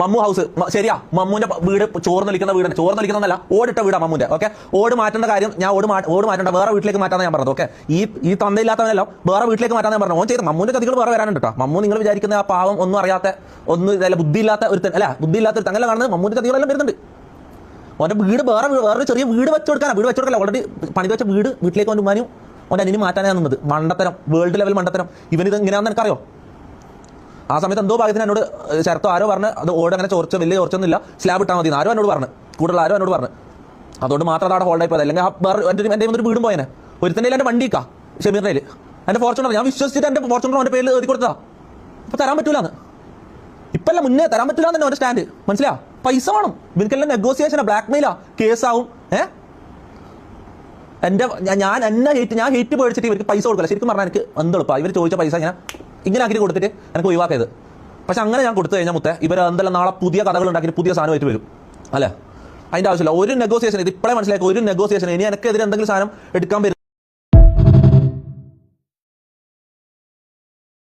Mammu house ശരിയാ, മമ്മുവിന്റെ വീട് ചോർന്ന് നിൽക്കുന്ന വീടാണ്. ചോർന്ന് നിൽക്കുന്നതല്ല, ഓടിട്ട വീടാ മമ്മുന്റെ. ഓക്കെ, ഓട് മാറ്റേണ്ട കാര്യം ഞാൻ ഓട് മാറ്റേണ്ട, വേറെ വീട്ടിലേക്ക് മാറ്റാന്ന് ഞാൻ പറഞ്ഞത്. ഓക്കെ, ഈ തന്തയില്ലാത്തവനല്ലോ വേറെ വീട്ടിലേക്ക് മാറ്റാന്ന് ഞാൻ പറഞ്ഞു. ഓൻ ചെയ്ത് മമ്മുന്റെ ചതികൾ വേറെ വരാനുണ്ട് കേട്ടോ. മമ്മു നിങ്ങൾ വിചാരിക്കുന്ന ആ പാവം ഒന്നും അറിയാത്ത ബുദ്ധിയില്ലാത്ത ഒരു ബുദ്ധിയില്ലാത്ത ഒരു തങ്ങനെ കാണുന്നത് മമ്മുന്റെ ചതികളെല്ലാം വരുന്നുണ്ട്. ഓന്റെ വീട് വേറെ ചെറിയ വീട് വെച്ച് കൊടുക്കല ഓൾറെഡി പണി വെച്ച വീട്ടിലേക്ക് ഓൻ്റെ ഉമ്മാനും ഓൻ്റെ അനിനും മാറ്റാനാണ് നിന്നത്. മണ്ടത്തരം, വേൾഡ് ലെവൽ മണ്ടത്തരം. ഇവനിത് ഇങ്ങനെയാണെന്ന് എനിക്കറിയോ? ആ സമയത്ത് എന്തോ ഭാഗ്യത്തിന് എന്നോട് ചേർത്തോ ആരോ പറഞ്ഞ് അത് ഓട് അങ്ങനെ വലിയ ചോർച്ചൊന്നുമില്ല, സ്ലാബ് ഇട്ടാൽ മതി ആരോ എന്നോട് പറഞ്ഞു, കൂടുതൽ ആരോ എന്നോട് പറഞ്ഞു. അതുകൊണ്ട് മാത്രം അവിടെ ഹോൾഡായി പോയത്. അല്ലെങ്കിൽ എൻ്റെ ഒരു വീടും പോയനെ. ഒരുത്തൻ്റെ എൻ്റെ വണ്ടിക്കാ ഷമീറിൻ്റെ എൻ്റെ ഫോർച്യൂണർ ഞാൻ വിശ്വസിച്ചിട്ട് എൻ്റെ ഫോർച്യൂണർ അവൻ്റെ പേരിൽ എഴുതി കൊടുത്തതാ. ഇപ്പം തരാൻ പറ്റൂലെന്ന്, ഇപ്പല്ല മുന്നേ തരാൻ പറ്റൂലെന്ന് തന്നെ അവൻ്റെ സ്റ്റാൻഡ്. മനസ്സിലാ? പൈസ വേണം ഇവനിക്കെല്ലാം, നെഗോസിയേഷനാ, ബ്ലാക്ക് മെയിലാ, കേസാവും. ഞാൻ ഹെയ്റ്റ് പേടിച്ചിട്ട് ഇവർക്ക് പൈസ കൊടുക്കില്ല. ശരിക്കും പറഞ്ഞാൽ എനിക്ക് എന്തെളുപ്പാ ഇവർ ചോദിച്ച പൈസ ഇങ്ങനെ ആക്കി കൊടുത്തിട്ട് എനിക്ക് ഒഴിവാക്കിയത്. പക്ഷെ അങ്ങനെ ഞാൻ കൊടുത്തു കഴിഞ്ഞാൽ മുത്തേ ഇവർ എന്തെല്ലാം നാളെ പുതിയ കഥകൾ ഉണ്ടാക്കിയിട്ട് പുതിയ സാധനമായിട്ട് വരും. അല്ലേ? അതിൻ്റെ ആവശ്യമില്ല ഒരു നെഗോസിയേഷൻ. ഇത് ഇപ്പോഴേ മനസ്സിലാക്കി, ഒരു നെഗോസിയേഷൻ ഇനി എനിക്കെതിരെ എന്തെങ്കിലും സാധനം എടുക്കാൻ